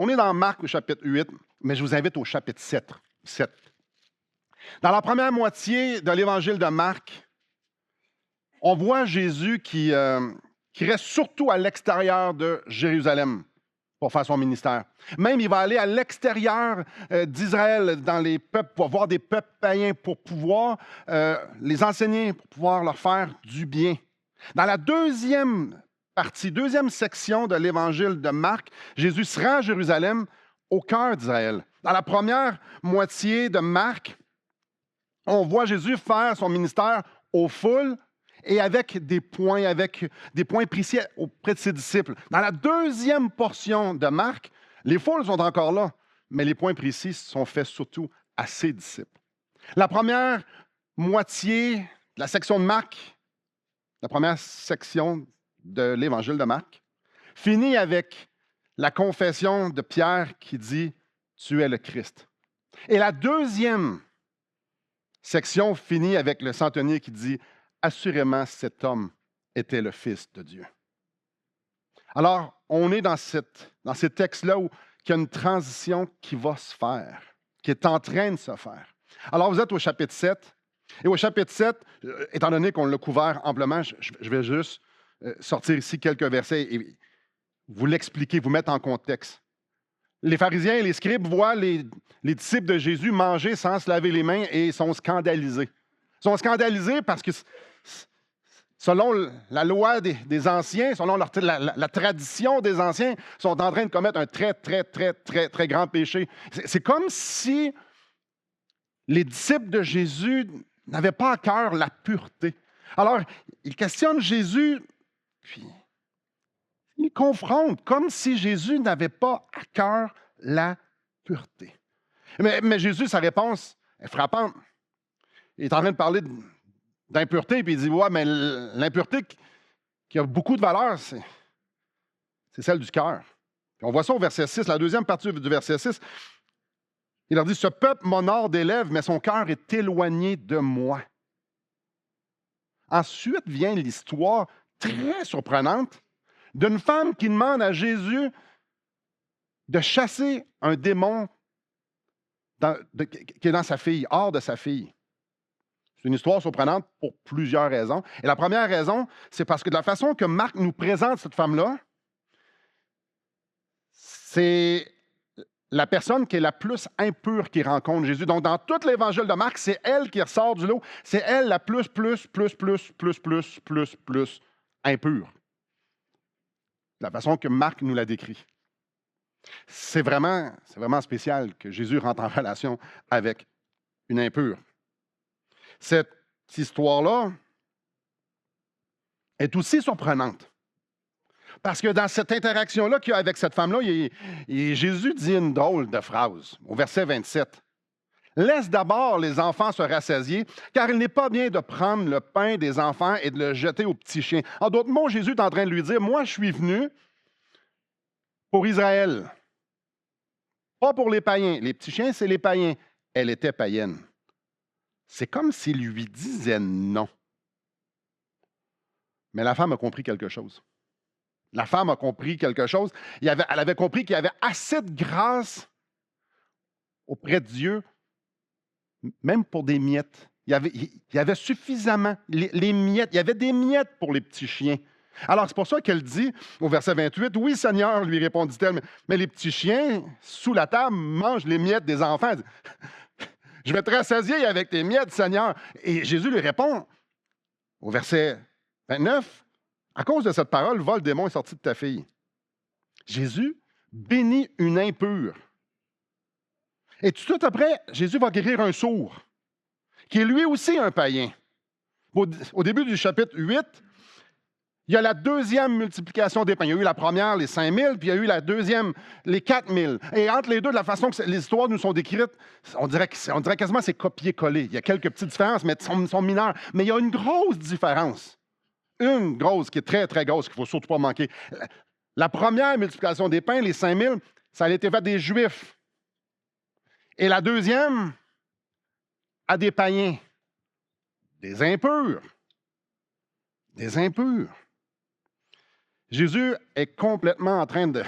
On est dans Marc au chapitre 8, mais je vous invite au chapitre 7. Dans la première moitié de l'évangile de Marc, on voit Jésus qui reste surtout à l'extérieur de Jérusalem pour faire son ministère. Même, il va aller à l'extérieur d'Israël, dans les peuples, pour voir des peuples païens, pour pouvoir les enseigner, pour pouvoir leur faire du bien. Dans la deuxième section de l'évangile de Marc, Jésus se rend à Jérusalem, au cœur d'Israël. Dans la première moitié de Marc, on voit Jésus faire son ministère aux foules et avec des points précis auprès de ses disciples. Dans la deuxième portion de Marc, les foules sont encore là, mais les points précis sont faits surtout à ses disciples. La première moitié de la section de Marc, la première section de l'évangile de Marc, finit avec la confession de Pierre qui dit « Tu es le Christ ». Et la deuxième section finit avec le centenier qui dit « Assurément, cet homme était le Fils de Dieu ». Alors, on est dans ces textes-là où il y a une transition qui va se faire, qui est en train de se faire. Alors, vous êtes au chapitre 7. Et au chapitre 7, étant donné qu'on l'a couvert amplement, je vais juste sortir ici quelques versets et vous l'expliquer, vous mettre en contexte. Les pharisiens et les scribes voient les disciples de Jésus manger sans se laver les mains et sont scandalisés. Ils sont scandalisés parce que, selon la loi des anciens, selon la tradition des anciens, ils sont en train de commettre un très, très, très, très, très grand péché. C'est comme si les disciples de Jésus n'avaient pas à cœur la pureté. Alors, ils questionnent Jésus, puis ils confrontent, comme si Jésus n'avait pas à cœur la pureté. Mais Jésus, sa réponse est frappante. Il est en train de parler d'impureté, puis il dit, ouais, mais l'impureté qui a beaucoup de valeur, c'est celle du cœur. On voit ça au verset 6, la deuxième partie du verset 6. Il leur dit, ce peuple m'honore des lèvres, mais son cœur est éloigné de moi. Ensuite vient l'histoire très surprenante d'une femme qui demande à Jésus de chasser un démon qui est dans sa fille, hors de sa fille. C'est une histoire surprenante pour plusieurs raisons. Et la première raison, c'est parce que de la façon que Marc nous présente cette femme-là, c'est la personne qui est la plus impure qui rencontre Jésus. Donc, dans tout l'évangile de Marc, c'est elle qui ressort du lot. C'est elle la plus impure. La façon que Marc nous la décrit. C'est vraiment spécial que Jésus rentre en relation avec une impure. Cette histoire-là est aussi surprenante. Parce que dans cette interaction-là qu'il y a avec cette femme-là, Jésus dit une drôle de phrase, au verset 27. « Laisse d'abord les enfants se rassasier, car il n'est pas bien de prendre le pain des enfants et de le jeter aux petits chiens. » En d'autres mots, Jésus est en train de lui dire, « Moi, je suis venu pour Israël, pas pour les païens. Les petits chiens, c'est les païens. » Elle était païenne. C'est comme s'il lui disait non. Mais la femme a compris quelque chose. La femme a compris quelque chose. Elle avait compris qu'il y avait assez de grâce auprès de Dieu, même pour des miettes. Il y avait suffisamment, les miettes, il y avait des miettes pour les petits chiens. Alors, c'est pour ça qu'elle dit, au verset 28, « Oui, Seigneur, lui répondit-elle, mais les petits chiens, sous la table, mangent les miettes des enfants. » Je vais te rassasier avec tes miettes, Seigneur. Et Jésus lui répond, au verset 29, « À cause de cette parole, va, le démon est sorti de ta fille. » Jésus bénit une impure. Et tout de suite après, Jésus va guérir un sourd, qui est lui aussi un païen. Au début du chapitre 8, il y a la deuxième multiplication des pains. Il y a eu la première, les 5000, puis il y a eu la deuxième, les 4000. Et entre les deux, de la façon que les histoires nous sont décrites, on dirait quasiment que c'est copier-coller. Il y a quelques petites différences, mais elles sont mineures. Mais il y a une grosse différence. Une grosse, qui est très, très grosse, qu'il ne faut surtout pas manquer. La première multiplication des pains, les 5000, ça a été fait des Juifs. Et la deuxième, à des païens. Des impurs. Des impurs. Jésus est complètement en train de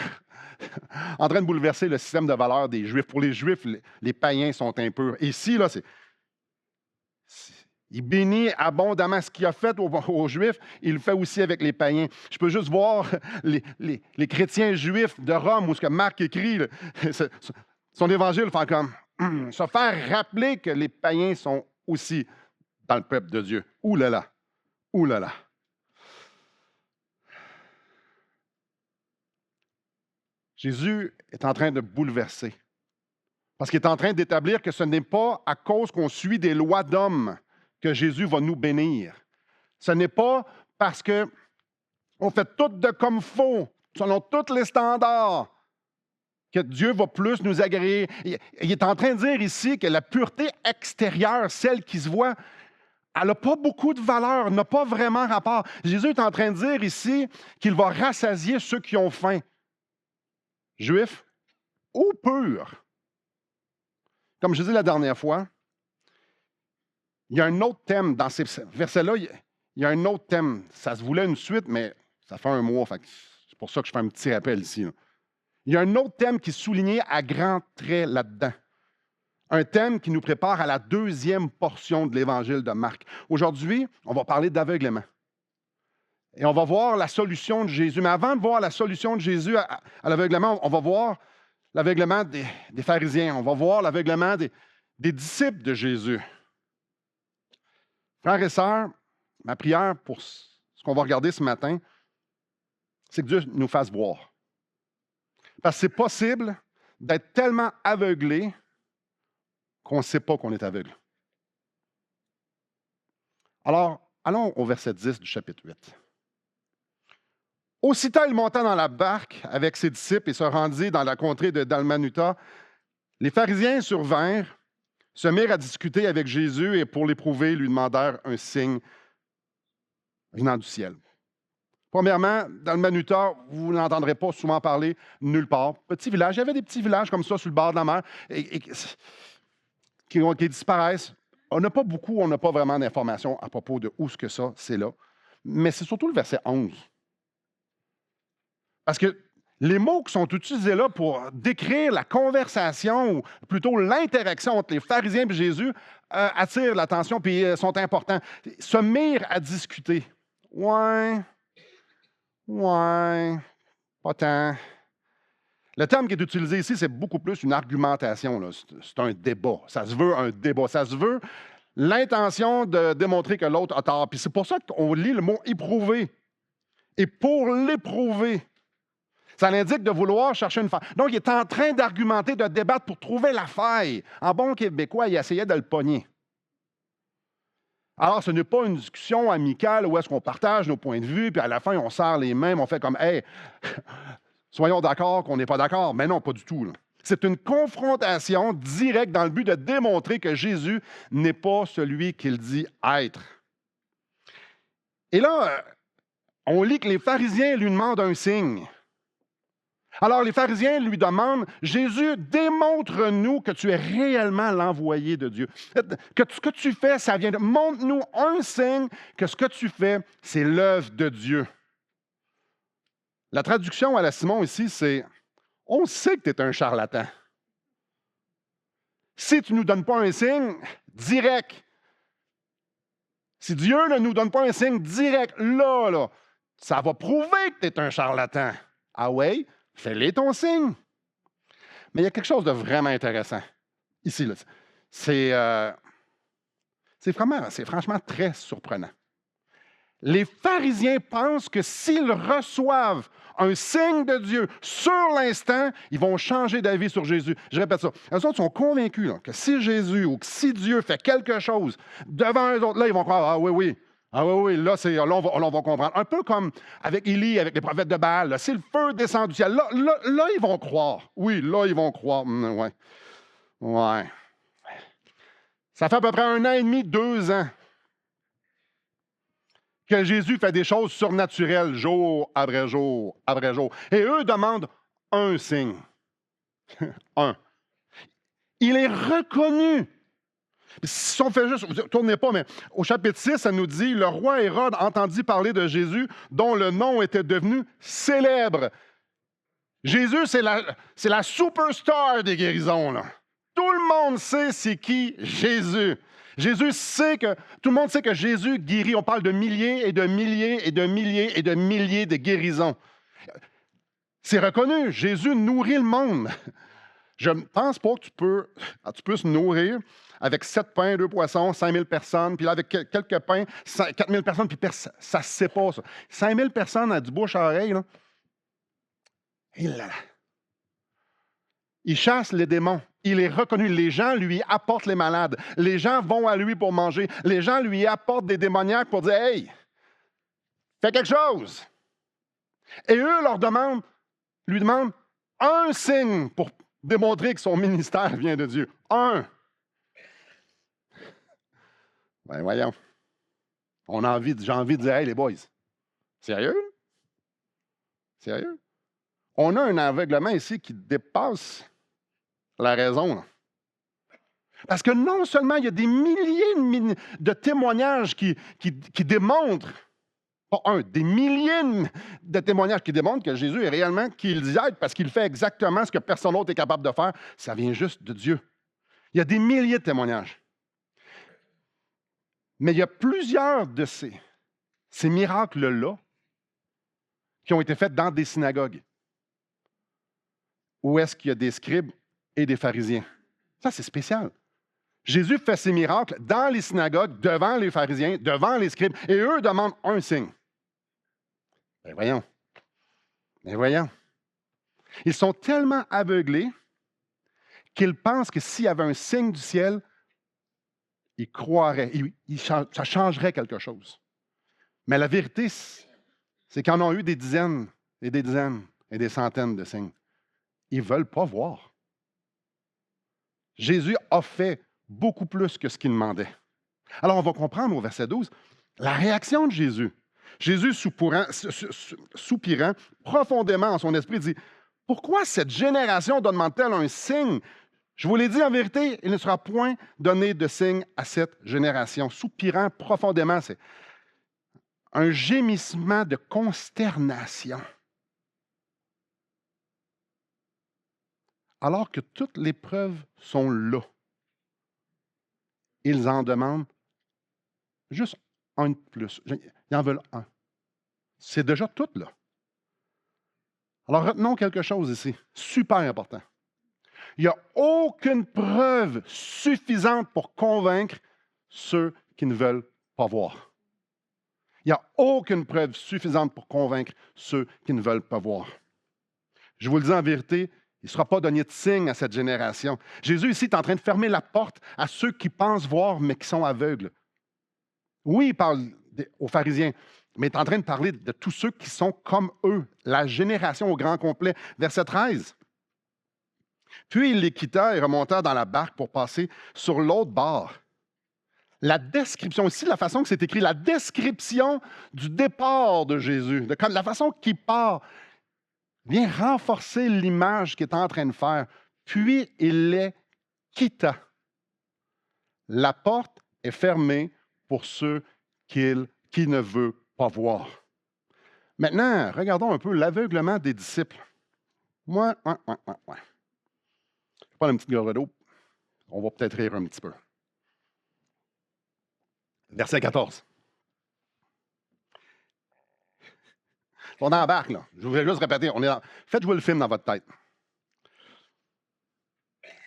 en train de bouleverser le système de valeurs des Juifs. Pour les Juifs, les païens sont impurs. Et ici, là, il bénit abondamment ce qu'il a fait aux Juifs, il le fait aussi avec les païens. Je peux juste voir les chrétiens juifs de Rome, où ce que Marc écrit, là, son évangile, fait comme se faire rappeler que les païens sont aussi dans le peuple de Dieu. Ouh là là! Ouh là là! Jésus est en train de bouleverser. Parce qu'il est en train d'établir que ce n'est pas à cause qu'on suit des lois d'hommes que Jésus va nous bénir. Ce n'est pas parce qu'on fait tout de comme faut, selon tous les standards, que Dieu va plus nous agréer. Il est en train de dire ici que la pureté extérieure, celle qui se voit, elle n'a pas beaucoup de valeur, n'a pas vraiment rapport. Jésus est en train de dire ici qu'il va rassasier ceux qui ont faim, juifs ou purs. Comme je disais la dernière fois, il y a un autre thème dans ces versets-là. Il y a un autre thème. Ça se voulait une suite, mais ça fait un mois. C'est pour ça que je fais un petit rappel ici. Là. Il y a un autre thème qui est souligné à grands traits là-dedans. Un thème qui nous prépare à la deuxième portion de l'Évangile de Marc. Aujourd'hui, on va parler d'aveuglement. Et on va voir la solution de Jésus. Mais avant de voir la solution de Jésus à l'aveuglement, on va voir l'aveuglement des pharisiens. On va voir l'aveuglement des disciples de Jésus. Frères et sœurs, ma prière pour ce qu'on va regarder ce matin, c'est que Dieu nous fasse voir. Parce que c'est possible d'être tellement aveuglé qu'on ne sait pas qu'on est aveugle. Alors, allons au verset 10 du chapitre 8. Aussitôt, il monta dans la barque avec ses disciples et se rendit dans la contrée de Dalmanuta. Les pharisiens survinrent, se mirent à discuter avec Jésus et pour l'éprouver, lui demandèrent un signe venant du ciel. Premièrement, Dalmanuta, vous n'entendrez pas souvent parler nulle part. Petit village, il y avait des petits villages comme ça sur le bord de la mer qui disparaissent. On n'a pas vraiment d'informations à propos de où ce que ça, c'est là. Mais c'est surtout le verset 11. Parce que les mots qui sont utilisés là pour décrire la conversation, ou plutôt l'interaction entre les pharisiens et Jésus, attirent l'attention et sont importants. Se mirent à discuter. Ouais, pas tant. Le terme qui est utilisé ici, c'est beaucoup plus une argumentation. Là. C'est un débat. Ça se veut un débat. Ça se veut l'intention de démontrer que l'autre a tort. Puis c'est pour ça qu'on lit le mot « éprouver ». Et pour l'éprouver, ça indique de vouloir chercher une faille. Donc, il est en train d'argumenter, de débattre pour trouver la faille. En bon québécois, il essayait de le pogner. Alors, ce n'est pas une discussion amicale où est-ce qu'on partage nos points de vue, puis à la fin, on serre les mains, on fait comme « Hey, soyons d'accord qu'on n'est pas d'accord. » Mais non, pas du tout. Là. C'est une confrontation directe dans le but de démontrer que Jésus n'est pas celui qu'il dit être. Et là, on lit que les pharisiens lui demandent un signe. Alors, les pharisiens lui demandent, « Jésus, démontre-nous que tu es réellement l'envoyé de Dieu. Que ce que tu fais, ça vient de... Montre-nous un signe que ce que tu fais, c'est l'œuvre de Dieu. » La traduction à la Simon ici, c'est, « On sait que tu es un charlatan. Si tu ne nous donnes pas un signe, direct. Si Dieu ne nous donne pas un signe direct, là, ça va prouver que tu es un charlatan. Ah ouais? Fais-les ton signe. » Mais il y a quelque chose de vraiment intéressant ici. Là. C'est franchement très surprenant. Les pharisiens pensent que s'ils reçoivent un signe de Dieu sur l'instant, ils vont changer d'avis sur Jésus. Je répète ça. Eux autres sont convaincus là, que si Jésus ou que si Dieu fait quelque chose devant eux autres, là, ils vont croire, ah oui, là, on va comprendre. Un peu comme avec Élie, avec les prophètes de Baal. Là, si le feu descend du ciel, là, ils vont croire. Oui, là, ils vont croire. Ouais. Ça fait à peu près 1 an et demi, 2 ans que Jésus fait des choses surnaturelles, jour après jour après jour. Et eux demandent un signe. Un. Il est reconnu. Si on fait juste, tournez pas, mais au chapitre 6, ça nous dit, le roi Hérode entendit parler de Jésus, dont le nom était devenu célèbre. Jésus, c'est la superstar des guérisons, là. Tout le monde sait c'est qui Jésus. Tout le monde sait que Jésus guérit. On parle de milliers et de milliers et de milliers et de milliers de guérisons. C'est reconnu, Jésus nourrit le monde. Je ne pense pas que tu peux se nourrir avec 7 pains, 2 poissons, 5 000 personnes, puis là, avec quelques pains, 4 000 personnes, puis ça ne se sait pas, ça. 5 000 personnes à du bouche à oreille, là. Et là, il chasse les démons. Il est reconnu. Les gens lui apportent les malades. Les gens vont à lui pour manger. Les gens lui apportent des démoniaques pour dire « Hey, fais quelque chose! » Et eux lui demandent un signe pour démontrer que son ministère vient de Dieu. Un. Ben voyons. J'ai envie de dire « Hey, les boys, sérieux? Sérieux? » On a un aveuglement ici qui dépasse la raison. Là. Parce que non seulement il y a des milliers de témoignages qui démontrent, pas un, des milliers de témoignages qui démontrent que Jésus est réellement qui il dit être parce qu'il fait exactement ce que personne d'autre est capable de faire. Ça vient juste de Dieu. Il y a des milliers de témoignages. Mais il y a plusieurs de ces miracles-là qui ont été faits dans des synagogues. Où est-ce qu'il y a des scribes et des pharisiens? Ça, c'est spécial. Jésus fait ses miracles dans les synagogues, devant les pharisiens, devant les scribes, et eux demandent un signe. Ben voyons. Ben voyons. Ils sont tellement aveuglés qu'ils pensent que s'il y avait un signe du ciel, ils croiraient, ça changerait quelque chose. Mais la vérité, c'est qu'ils en ont eu des dizaines et des dizaines et des centaines de signes. Ils ne veulent pas voir. Jésus a fait beaucoup plus que ce qu'il demandait. Alors, on va comprendre au verset 12 la réaction de Jésus. Jésus, soupirant profondément en son esprit, dit « Pourquoi cette génération demande-t-elle un signe? Je vous l'ai dit en vérité, il ne sera point donné de signe à cette génération. » Soupirant profondément, c'est un gémissement de consternation. Alors que toutes les preuves sont là, ils en demandent juste un de plus. Ils en veulent un. C'est déjà tout là. Alors retenons quelque chose ici, super important. Il n'y a aucune preuve suffisante pour convaincre ceux qui ne veulent pas voir. Il n'y a aucune preuve suffisante pour convaincre ceux qui ne veulent pas voir. Je vous le dis en vérité, il ne sera pas donné de signe à cette génération. Jésus ici est en train de fermer la porte à ceux qui pensent voir, mais qui sont aveugles. Oui, il parle aux pharisiens, mais il est en train de parler de tous ceux qui sont comme eux, la génération au grand complet. Verset 13. Puis il les quitta et remonta dans la barque pour passer sur l'autre bord. La description, ici, la façon que c'est écrit, la description du départ de Jésus, la façon qu'il part, vient renforcer l'image qu'il est en train de faire. Puis il les quitta. La porte est fermée pour ceux qui ne veulent pas voir. Maintenant, regardons un peu l'aveuglement des disciples. Je vais prendre une petite gorgée d'eau. On va peut-être rire un petit peu. Verset 14. On embarque, là. Je voulais juste répéter. Faites jouer le film dans votre tête.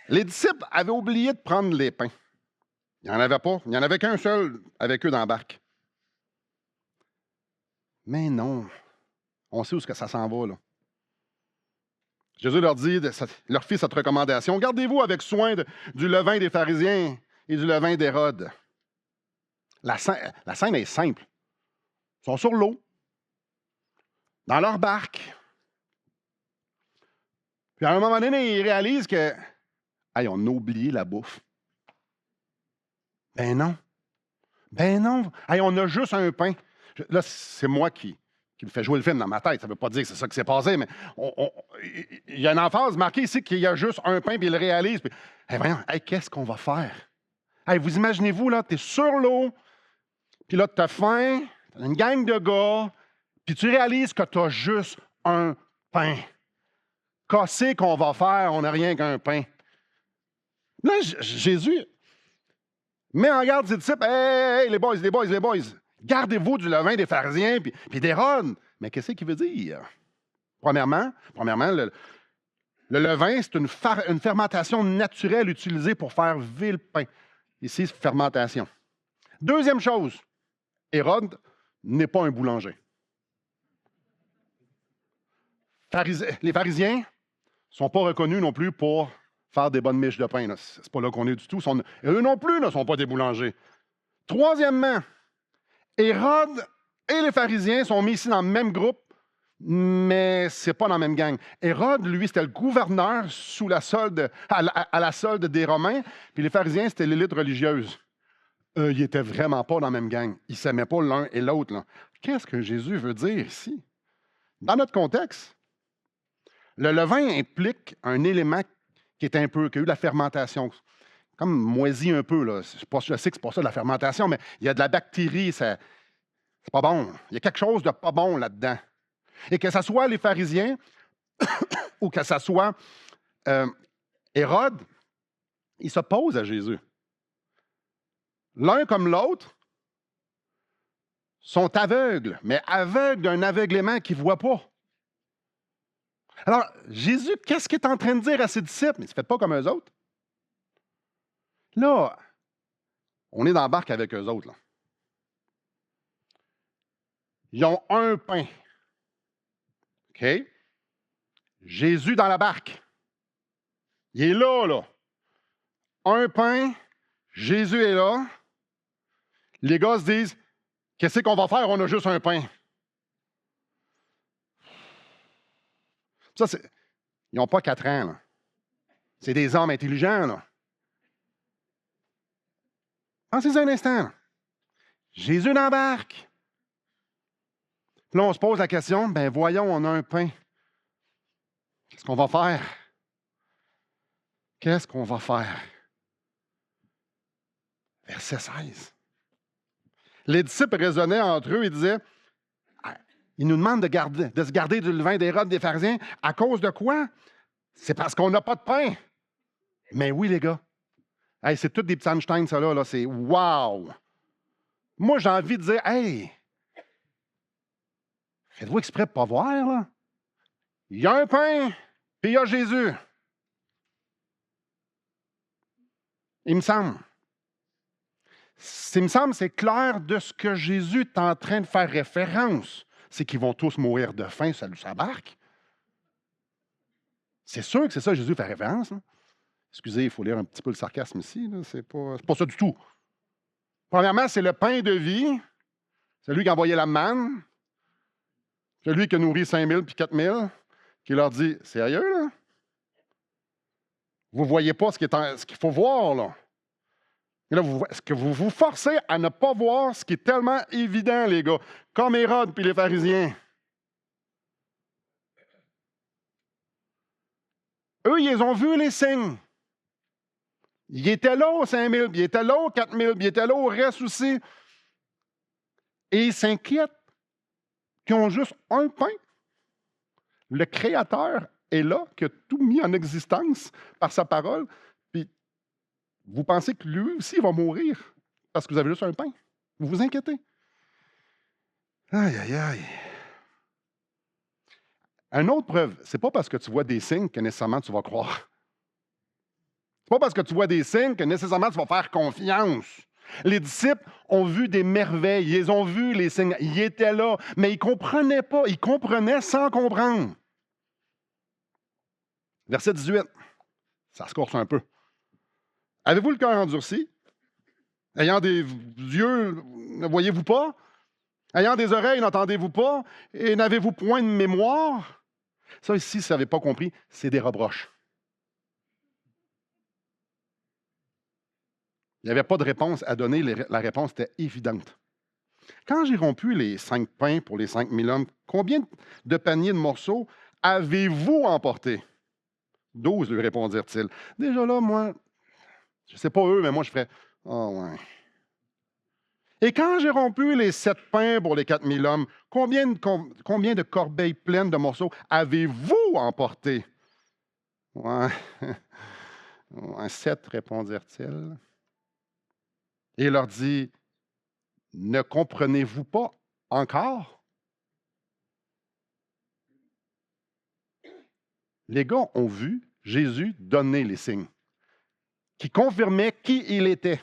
Les disciples avaient oublié de prendre les pains. Il n'y en avait pas. Il n'y en avait qu'un seul avec eux dans la barque. Mais non. On sait où ça s'en va, là. Jésus leur fit cette recommandation. Gardez-vous avec soin du levain des pharisiens et du levain d'Hérode. La scène est simple. Ils sont sur l'eau, dans leur barque. Puis à un moment donné, ils réalisent que hey, on a oublié la bouffe. Ben non. Ben non. Hey, on a juste un pain. Là, c'est moi qui me fait jouer le film dans ma tête. Ça ne veut pas dire que c'est ça qui s'est passé, mais il y a une emphase marquée ici qu'il y a juste un pain, puis il le réalise. Puis, hey, voyons, hey, qu'est-ce qu'on va faire? Hey, vous imaginez-vous, là, tu es sur l'eau, puis là, tu as faim, tu as une gang de gars, puis tu réalises que tu as juste un pain. Qu'est-ce qu'on va faire? On n'a rien qu'un pain. Là, Jésus met en garde ses disciples. Hey, les boys, les boys, les boys. Gardez-vous du levain des pharisiens puis d'Hérode. Mais qu'est-ce qu'il veut dire? Premièrement, le levain, c'est une fermentation naturelle utilisée pour faire vil pain. Ici, c'est fermentation. Deuxième chose, Hérode n'est pas un boulanger. Les pharisiens ne sont pas reconnus non plus pour faire des bonnes miches de pain. Ce n'est pas là qu'on est du tout. Eux non plus ne sont pas des boulangers. Troisièmement, Hérode et les pharisiens sont mis ici dans le même groupe, mais ce n'est pas dans la même gang. Hérode, lui, c'était le gouverneur sous la solde, à la solde des Romains, puis les pharisiens, c'était l'élite religieuse. Ils n'étaient vraiment pas dans la même gang. Ils ne s'aimaient pas l'un et l'autre. Là. Qu'est-ce que Jésus veut dire ici? Dans notre contexte, le levain implique un élément qui a eu de la fermentation. Comme moisi un peu. Là. Je sais que ce n'est pas ça de la fermentation, mais il y a de la bactérie. C'est pas bon. Il y a quelque chose de pas bon là-dedans. Et que ce soit les pharisiens ou que ce soit Hérode, ils s'opposent à Jésus. L'un comme l'autre sont aveugles, mais aveugles d'un aveuglement qu'ils ne voient pas. Alors, Jésus, qu'est-ce qu'il est en train de dire à ses disciples? Mais ne faites pas comme eux autres. Là, on est dans la barque avec eux autres. Là. Ils ont un pain. OK? Jésus dans la barque. Il est là, là. Un pain, Jésus est là. Les gars se disent, qu'est-ce qu'on va faire? On a juste un pain. Ça, ils n'ont pas 4 ans. Là. C'est des hommes intelligents. Là. Pensez un instant. Là. Jésus dans la barque. Là, on se pose la question, ben voyons, on a un pain. Qu'est-ce qu'on va faire? Qu'est-ce qu'on va faire? Verset 16. Les disciples raisonnaient entre eux et disaient, ils nous demandent de se garder du levain d'Hérode des pharisiens. À cause de quoi? C'est parce qu'on n'a pas de pain. Mais oui, les gars. Hey, c'est tous des petits Einstein, ça là. C'est wow! Moi, j'ai envie de dire, hey, faites-vous exprès de ne pas voir, là? Il y a un pain, puis il y a Jésus. Il me semble. C'est clair de ce que Jésus est en train de faire référence. C'est qu'ils vont tous mourir de faim sur sa barque. C'est sûr que c'est ça Jésus fait référence. Hein? Excusez, il faut lire un petit peu le sarcasme ici. C'est pas ça du tout. Premièrement, c'est le pain de vie. C'est lui qui a envoyé la manne. C'est lui qui a nourri 5000 puis 4000, qui leur dit, sérieux, là? Vous ne voyez pas ce qu'il faut voir, là. Et là, est-ce que vous vous forcez à ne pas voir ce qui est tellement évident, les gars, comme Hérode puis les pharisiens? Eux, ils ont vu les signes. Ils étaient là aux 5000, ils étaient là aux 4000, ils étaient là au reste aussi. Et ils s'inquiètent qu'ils ont juste un pain. Le Créateur est là, qui a tout mis en existence par sa parole. Puis, vous pensez que lui aussi va mourir parce que vous avez juste un pain. Vous vous inquiétez. Aïe, aïe, aïe. Une autre preuve, c'est pas parce que tu vois des signes que nécessairement tu vas croire. C'est pas parce que tu vois des signes que nécessairement tu vas faire confiance. Les disciples ont vu des merveilles, ils ont vu les signes, ils étaient là, mais ils ne comprenaient pas, ils comprenaient sans comprendre. Verset 18, ça se corse un peu. Avez-vous le cœur endurci? Ayant des yeux, ne voyez-vous pas? Ayant des oreilles, n'entendez-vous pas? Et n'avez-vous point de mémoire? Ça ici, si vous n'avez pas compris, c'est des reproches. Il n'y avait pas de réponse à donner, la réponse était évidente. Quand j'ai rompu les 5 pains pour les 5000 hommes, combien de paniers de morceaux avez-vous emporté? 12, lui répondirent-ils. Déjà là, moi, je ne sais pas eux, mais moi je ferais, oh ouais. Et quand j'ai rompu les 7 pains pour les 4000 hommes, combien de corbeilles pleines de morceaux avez-vous emporté? Ouais. Ouais, 7, répondirent-ils. Et il leur dit, ne comprenez-vous pas encore? Les gars ont vu Jésus donner les signes qui confirmaient qui il était.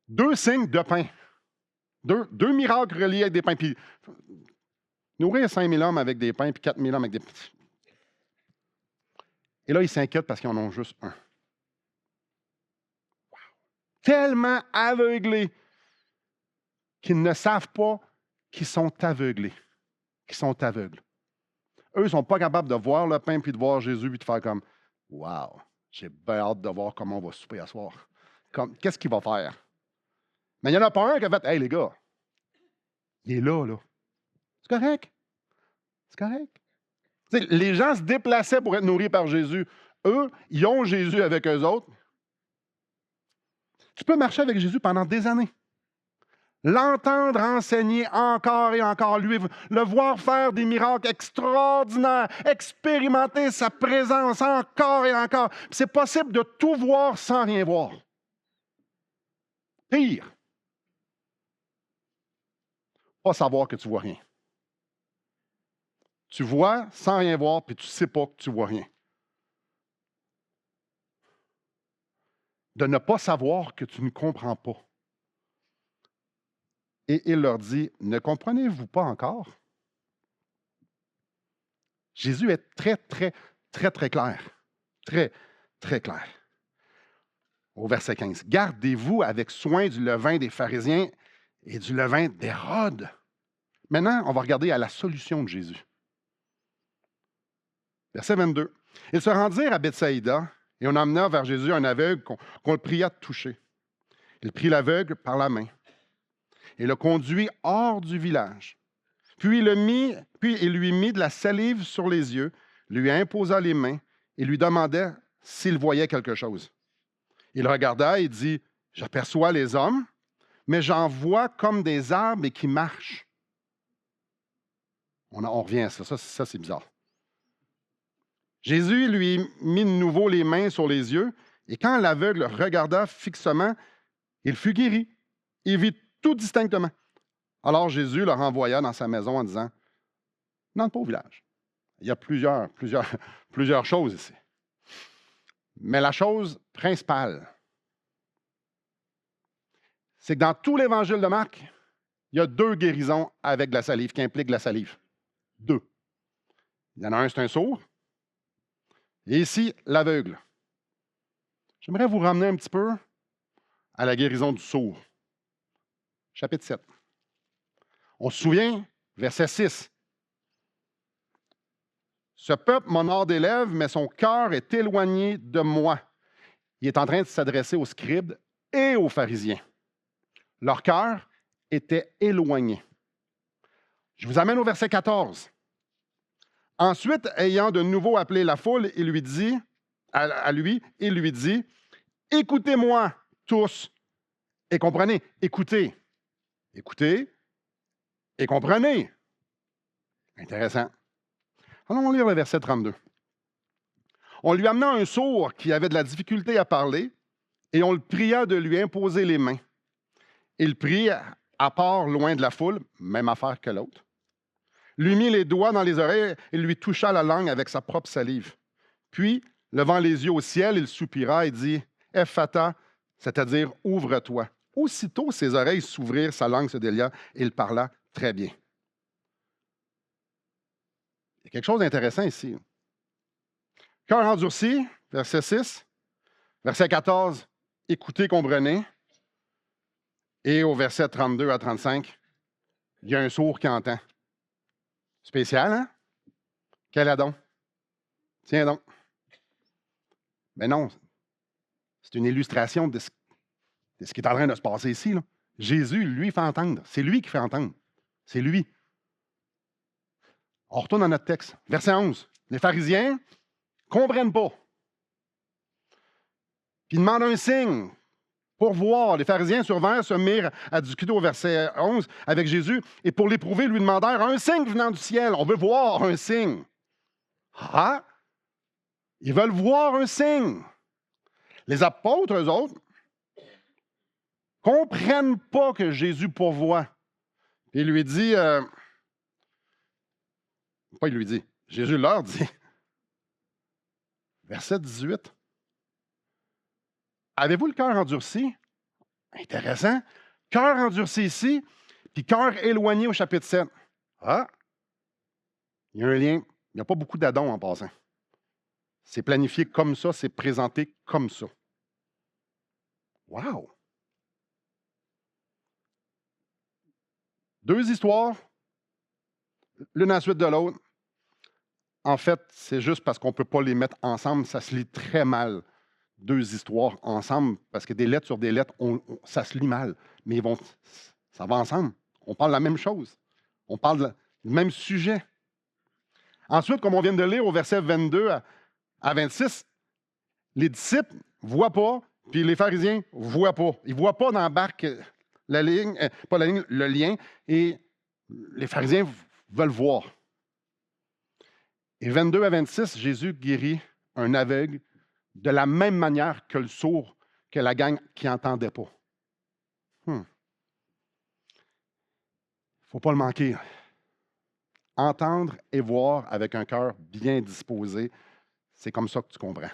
2 signes de pain. Deux miracles reliés avec des pains. Puis nourrir 5000 hommes avec des pains, puis 4000 hommes avec des... Et là, ils s'inquiètent parce qu'ils en ont juste un. Tellement aveuglés qu'ils ne savent pas qu'ils sont aveuglés. Qu'ils sont aveugles. Eux, ils ne sont pas capables de voir le pain, puis de voir Jésus, puis de faire comme « Wow, j'ai bien hâte de voir comment on va souper à soir. » Qu'est-ce qu'il va faire? Mais il n'y en a pas un qui a fait « Hey, les gars, il est là, là. C'est correct. C'est correct. » T'sais, les gens se déplaçaient pour être nourris par Jésus. Eux, ils ont Jésus avec eux autres. Tu peux marcher avec Jésus pendant des années. L'entendre enseigner encore et encore, lui, le voir faire des miracles extraordinaires, expérimenter sa présence encore et encore. Puis c'est possible de tout voir sans rien voir. Pire, pas savoir que tu vois rien. Tu vois sans rien voir, puis tu ne sais pas que tu vois rien. De ne pas savoir que tu ne comprends pas. Et il leur dit, ne comprenez-vous pas encore? Jésus est très, très, très, très clair. Très, très clair. Au verset 15. Gardez-vous avec soin du levain des pharisiens et du levain d'Hérode. Maintenant, on va regarder à la solution de Jésus. Verset 22. Ils se rendirent à Bethsaïda et on emmena vers Jésus un aveugle qu'on le pria de toucher. Il prit l'aveugle par la main et le conduit hors du village. Puis il lui mit de la salive sur les yeux, lui imposa les mains et lui demandait s'il voyait quelque chose. Il regarda et dit, « J'aperçois les hommes, mais j'en vois comme des arbres et qui marchent. » On revient à ça. Ça, c'est bizarre. Jésus lui mit de nouveau les mains sur les yeux et quand l'aveugle regarda fixement, il fut guéri. Il vit tout distinctement. Alors Jésus le renvoya dans sa maison en disant, « N'entre pas au village. » Il y a plusieurs choses ici. Mais la chose principale, c'est que dans tout l'évangile de Marc, il y a 2 guérisons avec de la salive, qui impliquent de la salive. 2. Il y en a un, c'est un sourd. Et ici, l'aveugle. J'aimerais vous ramener un petit peu à la guérison du sourd. Chapitre 7. On se souvient, verset 6. Ce peuple m'honore des lèvres, mais son cœur est éloigné de moi. Il est en train de s'adresser aux scribes et aux pharisiens. Leur cœur était éloigné. Je vous amène au verset 14. Ensuite, ayant de nouveau appelé la foule, il lui dit, écoutez-moi tous et comprenez. Écoutez et comprenez. Intéressant. Allons lire le verset 32. On lui amena un sourd qui avait de la difficulté à parler et on le pria de lui imposer les mains. Il prit à part loin de la foule, même affaire que l'autre, lui mit les doigts dans les oreilles et lui toucha la langue avec sa propre salive. Puis, levant les yeux au ciel, il soupira et dit, « Ephata », c'est-à-dire « ouvre-toi ». Aussitôt, ses oreilles s'ouvrirent, sa langue se délia et il parla très bien. Il y a quelque chose d'intéressant ici. Cœur endurci, verset 6. Verset 14, écoutez, comprenez. Et au verset 32 à 35, il y a un sourd qui entend. Spécial, hein? Quel adon? Tiens donc. Mais non, c'est une illustration de ce qui est en train de se passer ici. Là. Jésus, lui, fait entendre. C'est lui qui fait entendre. C'est lui. On retourne dans notre texte. Verset 11. Les pharisiens ne comprennent pas. Puis ils demandent un signe pour voir. Les pharisiens survinrent, se mirent à discuter au verset 11 avec Jésus et pour l'éprouver, lui demandèrent un signe venant du ciel. On veut voir un signe. Ah! Ils veulent voir un signe. Les apôtres, eux autres, comprennent pas que Jésus pourvoit. Il lui dit, pas il lui dit, Jésus leur dit, verset 18, avez-vous le cœur endurci? Intéressant. Cœur endurci ici, puis cœur éloigné au chapitre 7. Ah, il y a un lien. Il n'y a pas beaucoup d'addons en passant. C'est planifié comme ça, c'est présenté comme ça. Wow! Deux histoires, l'une à la suite de l'autre. En fait, c'est juste parce qu'on ne peut pas les mettre ensemble. Ça se lit très mal, deux histoires ensemble, parce que des lettres sur des lettres, ça se lit mal. Mais ça va ensemble. On parle de la même chose. On parle du même sujet. Ensuite, comme on vient de lire au verset 22 à 26, les disciples ne voient pas, puis les pharisiens ne voient pas. Ils ne voient pas dans la barque la ligne, pas la ligne, le lien, et les pharisiens veulent voir. Et 22 à 26, Jésus guérit un aveugle de la même manière que le sourd, que la gang qui n'entendait pas. Il ne faut pas le manquer. Entendre et voir avec un cœur bien disposé, c'est comme ça que tu comprends.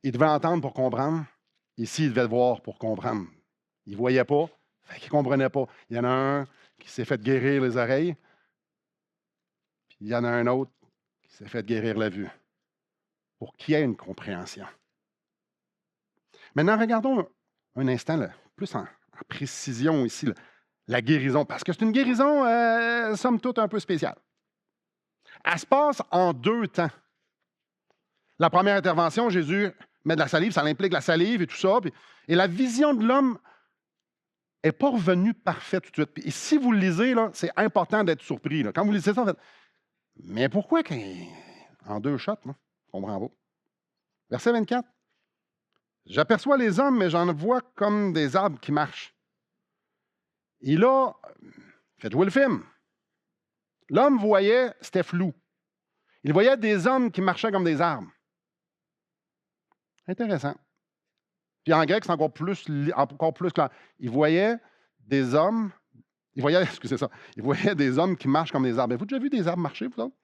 Il devait entendre pour comprendre. Ici, il devait voir pour comprendre. Il ne voyait pas, il ne comprenait pas. Il y en a un qui s'est fait guérir les oreilles, puis il y en a un autre qui s'est fait guérir la vue, pour qu'il y ait une compréhension. Maintenant, regardons un instant, là, plus en précision ici, là, la guérison, parce que c'est une guérison, somme toute, un peu spéciale. Elle se passe en deux temps. La première intervention, Jésus met de la salive, ça implique la salive et tout ça, et la vision de l'homme n'est pas revenue parfaite tout de suite. Et si vous le lisez, là, c'est important d'être surpris. Là. Quand vous lisez ça, en fait, mais pourquoi en deux shots, là? Je comprends pas. Verset 24. J'aperçois les hommes, mais j'en vois comme des arbres qui marchent. Et là, faites jouer le film. L'homme voyait, c'était flou. Il voyait des hommes qui marchaient comme des arbres. Intéressant. Puis en grec, c'est encore plus clair. Il voyait des hommes, excusez ça, il voyait des hommes qui marchent comme des arbres. Avez-vous déjà vu des arbres marcher, vous autres?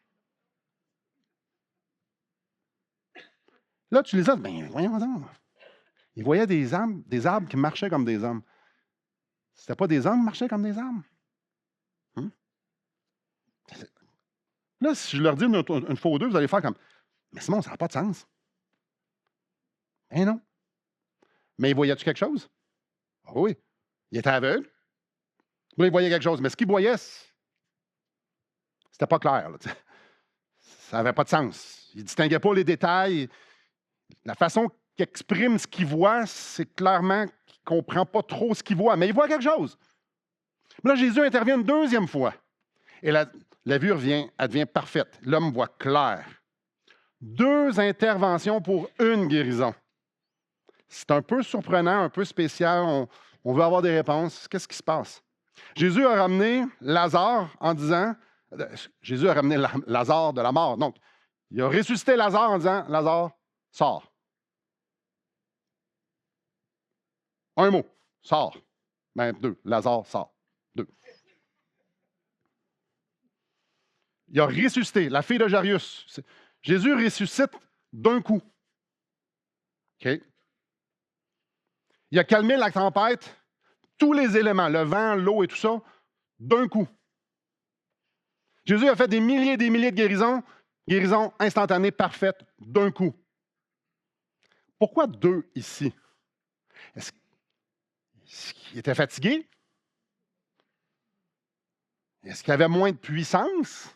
Là, tu les as, ben voyons donc. Il voyait des arbres qui marchaient comme des hommes. C'était pas des hommes qui marchaient comme des arbres? Là, si je leur dis une fois ou deux, vous allez faire comme, mais Simon, ça n'a pas de sens. Eh non. Mais il voyait-tu quelque chose? Ah oui. Il était aveugle. Là, il voyait quelque chose. Mais ce qu'il voyait, c'était pas clair. Là, ça n'avait pas de sens. Il ne distinguait pas les détails. La façon qu'il exprime ce qu'il voit, c'est clairement qu'il ne comprend pas trop ce qu'il voit. Mais il voit quelque chose. Là, Jésus intervient une deuxième fois. Et la vue elle devient parfaite. L'homme voit clair. Deux interventions pour une guérison. C'est un peu surprenant, un peu spécial. On veut avoir des réponses. Qu'est-ce qui se passe? Jésus a ramené Lazare en disant, Jésus a ramené Lazare de la mort. Donc, il a ressuscité Lazare en disant, Lazare, sors. Un mot, sors. Ben, deux, Lazare, sort. Deux. Il a ressuscité la fille de Jairus. Jésus ressuscite d'un coup. OK? Il a calmé la tempête, tous les éléments, le vent, l'eau et tout ça, d'un coup. Jésus a fait des milliers et des milliers de guérisons instantanées, parfaites, d'un coup. Pourquoi deux ici? Est-ce qu'il était fatigué? Est-ce qu'il avait moins de puissance?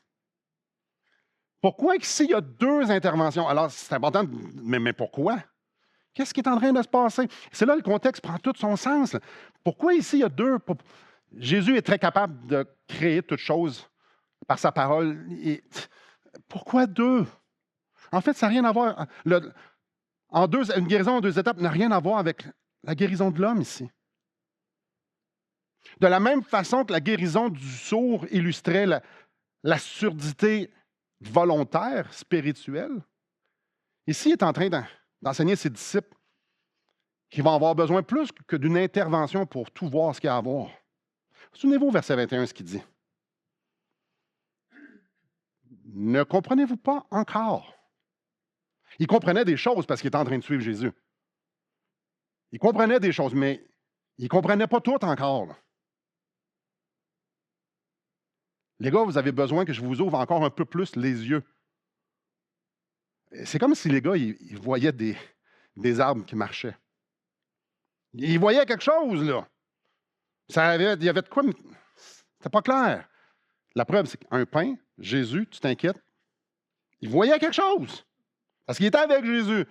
Pourquoi ici, il y a deux interventions? Alors, c'est important, mais pourquoi? Qu'est-ce qui est en train de se passer? C'est là le contexte prend tout son sens. Pourquoi ici, il y a deux? Jésus est très capable de créer toutes choses par sa parole. Et pourquoi deux? En fait, ça n'a rien à voir. Une guérison en deux étapes n'a rien à voir avec la guérison de l'homme ici. De la même façon que la guérison du sourd illustrait la surdité volontaire, spirituel. Ici, il est en train d'enseigner ses disciples qui vont avoir besoin plus que d'une intervention pour tout voir ce qu'il y a à voir. Souvenez-vous au verset 21 ce qu'il dit. Ne comprenez-vous pas encore? Il comprenait des choses parce qu'il était en train de suivre Jésus. Il comprenait des choses, mais il ne comprenait pas tout encore. Là. Les gars, vous avez besoin que je vous ouvre encore un peu plus les yeux. C'est comme si les gars, ils voyaient des arbres qui marchaient. Ils voyaient quelque chose, là. Il y avait de quoi, mais c'était pas clair. La preuve, c'est qu'un pain, Jésus, tu t'inquiètes, il voyait quelque chose. Parce qu'il était avec Jésus.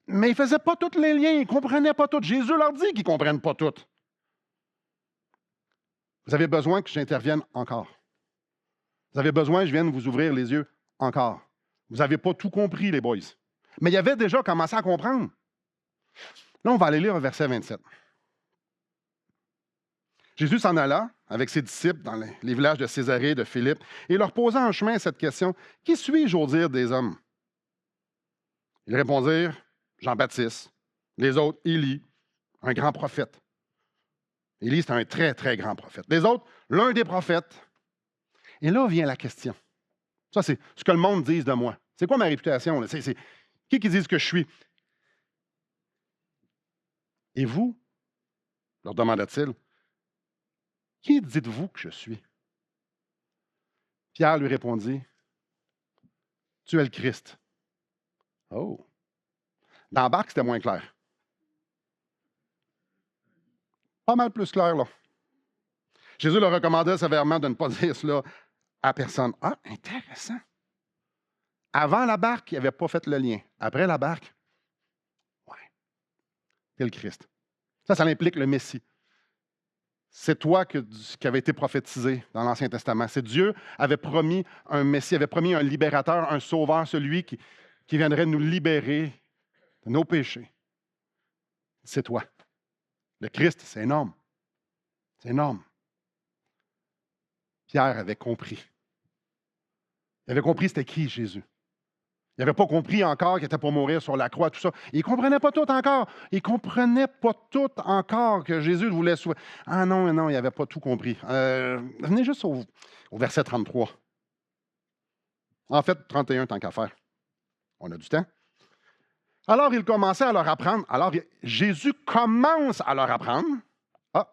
Mais il ne faisait pas tous les liens, il ne comprenait pas tout. Jésus leur dit qu'ils ne comprennent pas tout. Vous avez besoin que j'intervienne encore. Vous avez besoin que je vienne vous ouvrir les yeux encore. Vous n'avez pas tout compris, les boys. Mais il avait déjà commencé à comprendre. Là, on va aller lire le verset 27. Jésus s'en alla avec ses disciples dans les villages de Césarée, de Philippe, et leur posa en chemin cette question, « Qui suis-je au dire des hommes? » Ils répondirent, « Jean-Baptiste. » Les autres, « Élie, un grand prophète. » Élie, c'est un très, très grand prophète. Les autres, « L'un des prophètes. » Et là vient la question. Ça, c'est ce que le monde dit de moi. C'est quoi ma réputation? C'est qui dit ce que je suis? Et vous, leur demanda-t-il, qui dites-vous que je suis? Pierre lui répondit, tu es le Christ. Oh! Dans la barque, c'était moins clair. Pas mal plus clair, là. Jésus leur recommandait sévèrement de ne pas dire cela à personne. Ah, intéressant. Avant la barque, il n'avait pas fait le lien. Après la barque, ouais, c'est le Christ. Ça implique le Messie. C'est toi qui avait été prophétisé dans l'Ancien Testament. C'est Dieu avait promis un Messie, avait promis un libérateur, un sauveur, celui qui viendrait nous libérer de nos péchés. C'est toi. Le Christ, c'est énorme. C'est énorme. Pierre avait compris. Il avait compris c'était qui Jésus. Il n'avait pas compris encore qu'il était pour mourir sur la croix, tout ça. Il ne comprenait pas tout encore. Il ne comprenait pas tout encore que Jésus voulait sauver. Ah non, non, il n'avait pas tout compris. Venez juste au verset 33. En fait, 31, tant qu'à faire. On a du temps. Alors, il commençait à leur apprendre. Alors, Jésus commence à leur apprendre. Ah,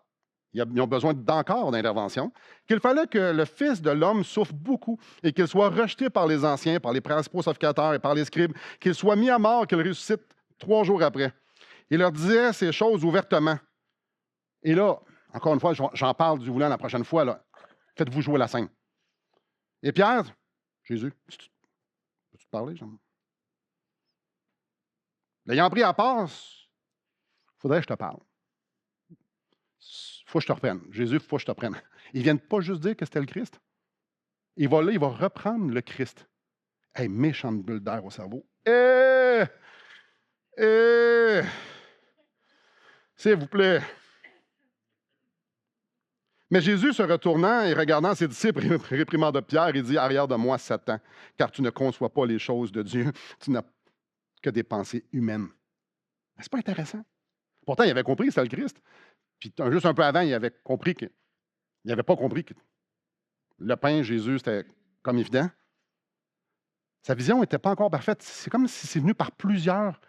ils ont besoin d'encore d'intervention. Qu'il fallait que le Fils de l'homme souffre beaucoup et qu'il soit rejeté par les anciens, par les principaux sacrificateurs et par les scribes, qu'il soit mis à mort, qu'il ressuscite 3 jours après. Il leur disait ces choses ouvertement. Et là, encore une fois, j'en parle du voulant la prochaine fois. Là. Faites-vous jouer la scène. Et Pierre, Jésus, peux-tu te parler, Jean? L'ayant pris à part, il faudrait que je te parle. Il faut que je te reprenne. Jésus, il faut que je te reprenne. Ils ne viennent pas juste dire que c'était le Christ. Il va reprendre le Christ. Hey, méchante bulle d'air au cerveau. S'il vous plaît. Mais Jésus, se retournant et regardant ses disciples, réprimant de Pierre, il dit, « Arrière de moi, Satan, car tu ne conçois pas les choses de Dieu, tu n'as que des pensées humaines. » C'est pas intéressant. Pourtant, il avait compris que c'était le Christ. Puis juste un peu avant, il avait compris qu'il n'avait pas compris que le pain, Jésus, c'était comme évident. Sa vision n'était pas encore parfaite. C'est comme si c'est venu par plusieurs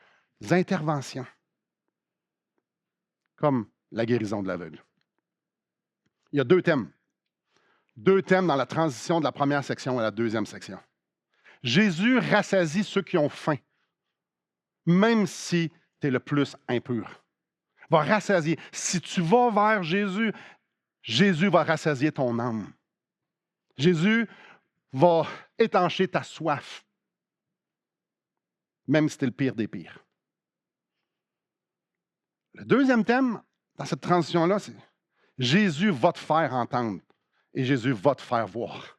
interventions. Comme la guérison de l'aveugle. Il y a 2 thèmes. 2 thèmes dans la transition de la première section à la deuxième section. Jésus rassasie ceux qui ont faim, même si tu es le plus impur. Va rassasier. Si tu vas vers Jésus, Jésus va rassasier ton âme. Jésus va étancher ta soif, même si tu es le pire des pires. Le deuxième thème, dans cette transition-là, c'est Jésus va te faire entendre et Jésus va te faire voir.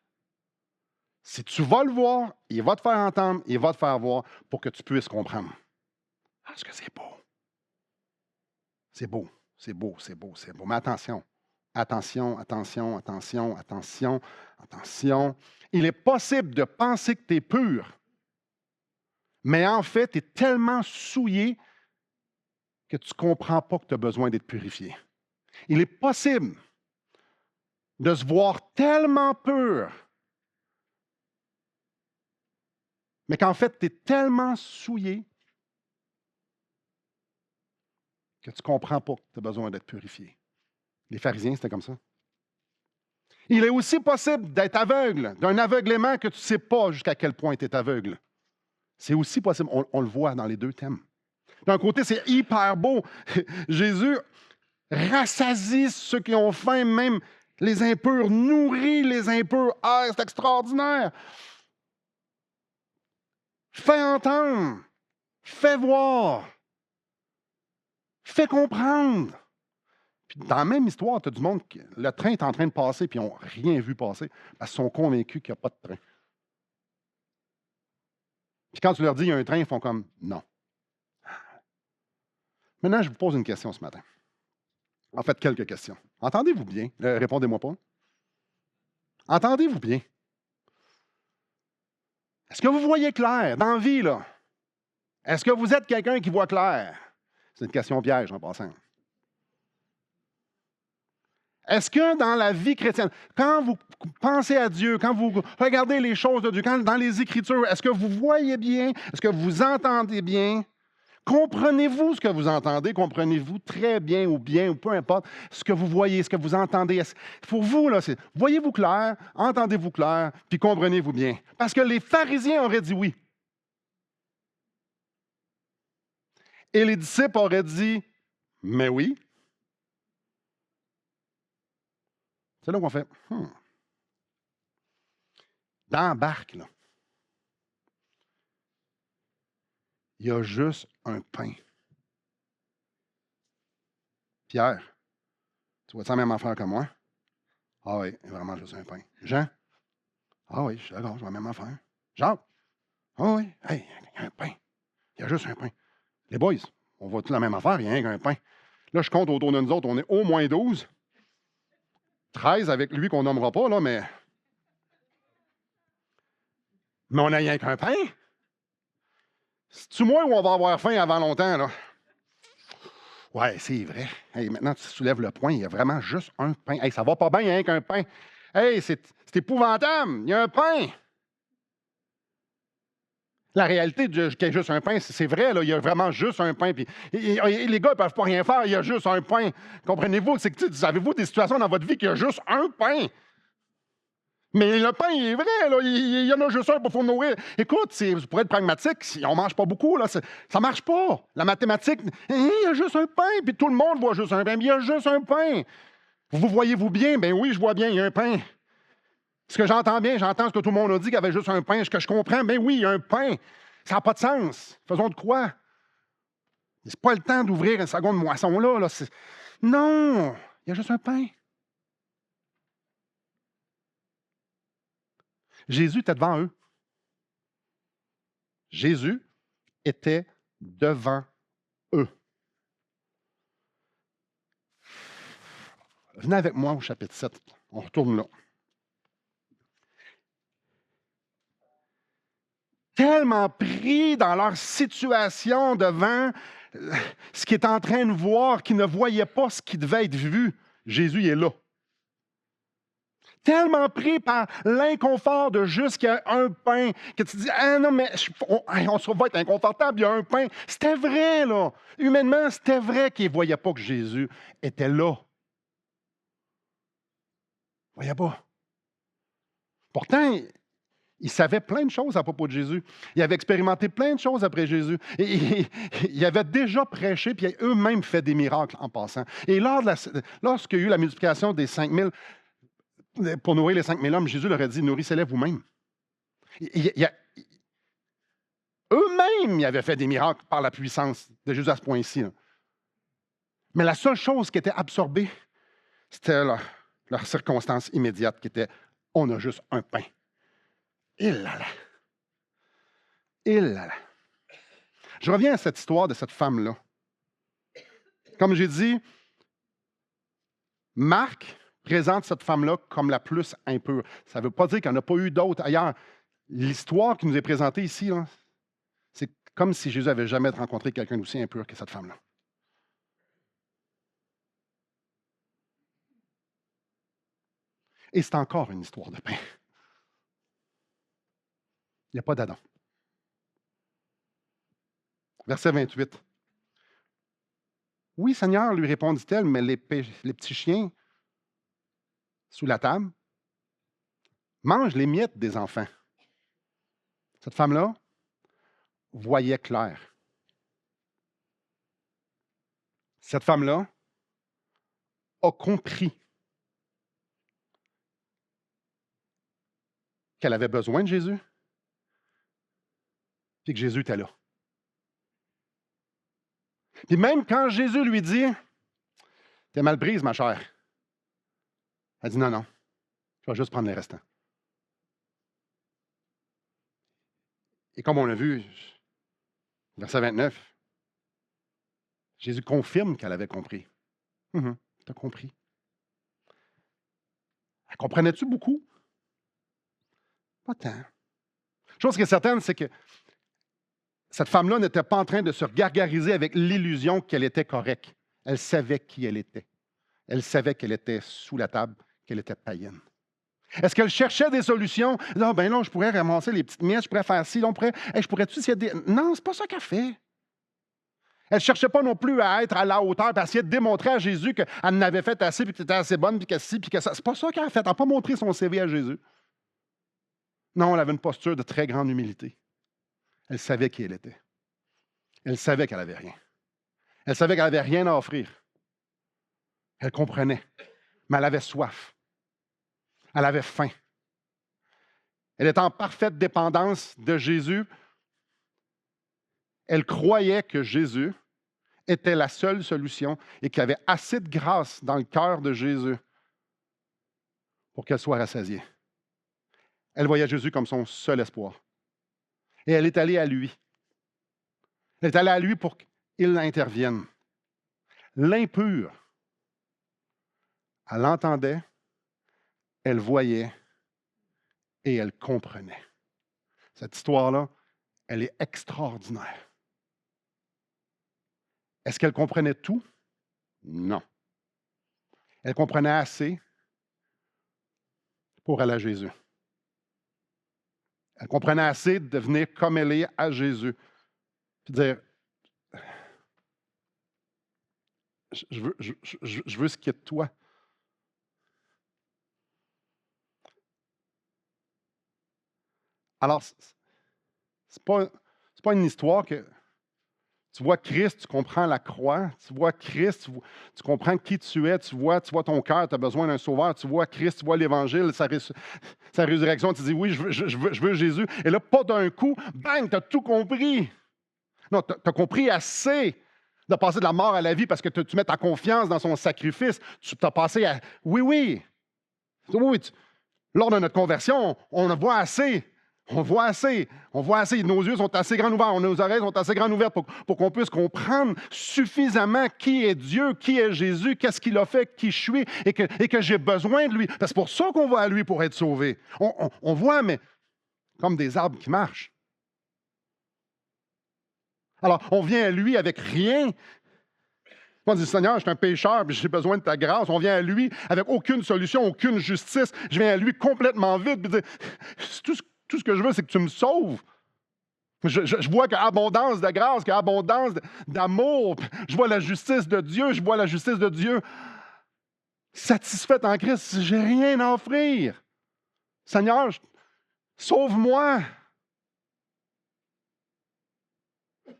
Si tu vas le voir, il va te faire entendre, il va te faire voir pour que tu puisses comprendre. Est-ce que c'est beau? C'est beau, c'est beau, c'est beau, c'est beau. Mais attention, Attention, attention, attention, attention, attention. Il est possible de penser que tu es pur, mais en fait, tu es tellement souillé que tu ne comprends pas que tu as besoin d'être purifié. Il est possible de se voir tellement pur, mais qu'en fait, tu es tellement souillé que tu ne comprends pas que tu as besoin d'être purifié. Les pharisiens, c'était comme ça. Il est aussi possible d'être aveugle, d'un aveuglement que tu ne sais pas jusqu'à quel point tu es aveugle. C'est aussi possible, on le voit dans les deux thèmes. D'un côté, c'est hyper beau. Jésus rassasie ceux qui ont faim, même les impurs, nourrit les impurs. Ah, c'est extraordinaire. Fais entendre, fais voir, fais comprendre. Puis dans la même histoire, tu as du monde, le train est en train de passer, puis ils n'ont rien vu passer, parce qu'ils sont convaincus qu'il n'y a pas de train. Puis quand tu leur dis qu'il y a un train, ils font comme non. Maintenant, je vous pose une question ce matin. En fait, quelques questions. Entendez-vous bien? Répondez-moi pas. Entendez-vous bien? Est-ce que vous voyez clair dans la vie, là? Est-ce que vous êtes quelqu'un qui voit clair? C'est une question piège en passant. Est-ce que dans la vie chrétienne, quand vous pensez à Dieu, quand vous regardez les choses de Dieu, dans les Écritures, est-ce que vous voyez bien? Est-ce que vous entendez bien? Comprenez-vous ce que vous entendez? Comprenez-vous très bien ou peu importe ce que vous voyez, ce que vous entendez? Pour vous, là, c'est voyez-vous clair, entendez-vous clair, puis comprenez-vous bien. Parce que les pharisiens auraient dit oui. Et les disciples auraient dit mais oui. C'est là qu'on fait dans la barque, là, il y a juste un pain. Pierre, tu vois ça la même affaire que moi? Ah oui, il y a vraiment juste un pain. Jean? Ah oui, je suis d'accord, je vois la même affaire. Jacques? Ah oui, hey, il y a un pain. Il y a juste un pain. Les boys, on voit tout la même affaire, il y a rien qu'un pain. Là, je compte autour de nous autres, on est au moins 12. 13 avec lui qu'on nommera pas, là, mais on n'a rien qu'un pain. C'est-tu moi où on va avoir faim avant longtemps, là? Ouais, c'est vrai. Hey, maintenant, tu soulèves le point, il y a vraiment juste un pain. Hey, ça va pas bien, il y a rien qu'un pain. Hey, c'est épouvantable, il y a un pain. La réalité qu'il y a juste un pain, c'est vrai, là, il y a vraiment juste un pain. Puis, les gars ne peuvent pas rien faire, il y a juste un pain. Comprenez-vous? Avez-vous des situations dans votre vie qu'il y a juste un pain? Mais le pain, il est vrai, là, il y en a juste un pour nourrir. Écoute, pour être pragmatique, si on ne mange pas beaucoup, là, ça ne marche pas. La mathématique, il y a juste un pain, puis tout le monde voit juste un pain, mais il y a juste un pain. Vous voyez-vous bien? Ben oui, je vois bien, il y a un pain. Ce que j'entends bien, j'entends ce que tout le monde a dit, qu'il y avait juste un pain. Ce que je comprends, ben oui, il y a un pain. Ça n'a pas de sens. Faisons de quoi? C'est pas le temps d'ouvrir une seconde moisson là. Non, il y a juste un pain. Jésus était devant eux. Jésus était devant eux. Venez avec moi au chapitre 7. On retourne là. Tellement pris dans leur situation devant ce qu'ils étaient en train de voir, qu'ils ne voyaient pas ce qui devait être vu. Jésus il est là. Tellement pris par l'inconfort de juste qu'il y a un pain, que tu dis, ah non, mais on va être inconfortable, il y a un pain. C'était vrai, là. Humainement, c'était vrai qu'ils ne voyaient pas que Jésus était là. Ils ne voyaient pas. Pourtant, ils savaient plein de choses à propos de Jésus. Ils avaient expérimenté plein de choses après Jésus. Ils avaient déjà prêché, puis eux-mêmes fait des miracles en passant. Et lorsqu'il y a eu la multiplication des 5000, pour nourrir les 5000 hommes, Jésus leur a dit, nourrissez-les vous-même. Eux-mêmes, ils avaient fait des miracles par la puissance de Jésus à ce point-ci. Là. Mais la seule chose qui était absorbée, c'était leur circonstance immédiate, qui était, on a juste un pain. Il là là. Il là là. Je reviens à cette histoire de cette femme-là. Comme j'ai dit, Marc, présente cette femme-là comme la plus impure. Ça ne veut pas dire qu'il n'y en a pas eu d'autres ailleurs. L'histoire qui nous est présentée ici, là, c'est comme si Jésus n'avait jamais rencontré quelqu'un d'aussi impur que cette femme-là. Et c'est encore une histoire de pain. Il n'y a pas d'Adam. Verset 28. Oui, Seigneur, lui répondit-elle, mais les petits chiens sous la table mangent les miettes des enfants. Cette femme-là voyait clair. Cette femme-là a compris qu'elle avait besoin de Jésus et que Jésus était là. Puis même quand Jésus lui dit « T'es mal prise, ma chère », elle dit « Non, non, je vais juste prendre les restants. » Et comme on l'a vu, verset 29, Jésus confirme qu'elle avait compris. Tu as compris. Elle comprenait-tu beaucoup? Pas tant. Chose qui est certaine, c'est que cette femme-là n'était pas en train de se gargariser avec l'illusion qu'elle était correcte. Elle savait qui elle était. Elle savait qu'elle était sous la table, qu'elle était païenne. Est-ce qu'elle cherchait des solutions? Non, ben non, je pourrais ramasser les petites miettes, je pourrais faire ci, je pourrais-tu essayer de... Non, c'est pas ça qu'elle fait. Elle ne cherchait pas non plus à être à la hauteur, puis à essayer de démontrer à Jésus qu'elle en avait fait assez, puis qu'elle était assez bonne, puis que ci, puis que ça. C'est pas ça qu'elle a fait. Elle n'a pas montré son CV à Jésus. Non, elle avait une posture de très grande humilité. Elle savait qui elle était. Elle savait qu'elle n'avait rien. Elle savait qu'elle n'avait rien à offrir. Elle comprenait, mais elle avait soif. Elle avait faim. Elle était en parfaite dépendance de Jésus. Elle croyait que Jésus était la seule solution et qu'il y avait assez de grâce dans le cœur de Jésus pour qu'elle soit rassasiée. Elle voyait Jésus comme son seul espoir. Et elle est allée à lui. Elle est allée à lui pour qu'il intervienne. L'impure, elle entendait, elle voyait et elle comprenait. Cette histoire-là, elle est extraordinaire. Est-ce qu'elle comprenait tout? Non. Elle comprenait assez pour aller à Jésus. Elle comprenait assez de devenir comme elle est à Jésus. Puis dire, je veux ce qui est de toi. Alors, c'est pas une histoire que tu vois Christ, tu comprends la croix, tu vois Christ, tu comprends qui tu es, tu vois ton cœur, tu as besoin d'un sauveur, tu vois Christ, tu vois l'Évangile, sa résurrection, tu dis oui, je veux Jésus. Et là, pas d'un coup, bang, tu as tout compris. Non, tu as compris assez de passer de la mort à la vie parce que tu mets ta confiance dans son sacrifice. Tu as passé à... Oui. Lors de notre conversion, on voit assez. On voit assez. Nos yeux sont assez grands ouverts, nos oreilles sont assez grandes ouvertes pour qu'on puisse comprendre suffisamment qui est Dieu, qui est Jésus, qu'est-ce qu'il a fait, qui je suis et que j'ai besoin de lui. C'est pour ça qu'on va à lui pour être sauvé. On voit, mais comme des arbres qui marchent. Alors, on vient à lui avec rien. On dit, Seigneur, je suis un pécheur, puis j'ai besoin de ta grâce. On vient à lui avec aucune solution, aucune justice. Je viens à lui complètement vide, puis dire, tout ce que je veux, c'est que tu me sauves. Je vois qu'il y a abondance de grâce, qu'il y a abondance d'amour. Je vois la justice de Dieu, satisfaite en Christ. J'ai rien à offrir. Seigneur, sauve-moi.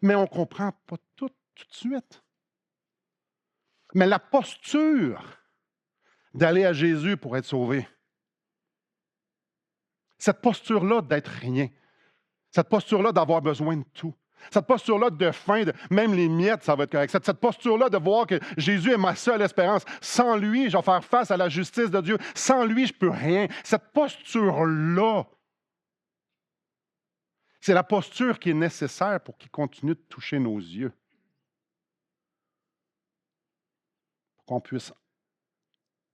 Mais on ne comprend pas tout de suite. Mais la posture d'aller à Jésus pour être sauvé, cette posture-là d'être rien, cette posture-là d'avoir besoin de tout, cette posture-là de faim, même les miettes, ça va être correct. Cette posture-là de voir que Jésus est ma seule espérance. Sans lui, je vais faire face à la justice de Dieu. Sans lui, je ne peux rien. Cette posture-là, c'est la posture qui est nécessaire pour qu'il continue de toucher nos yeux. Pour qu'on puisse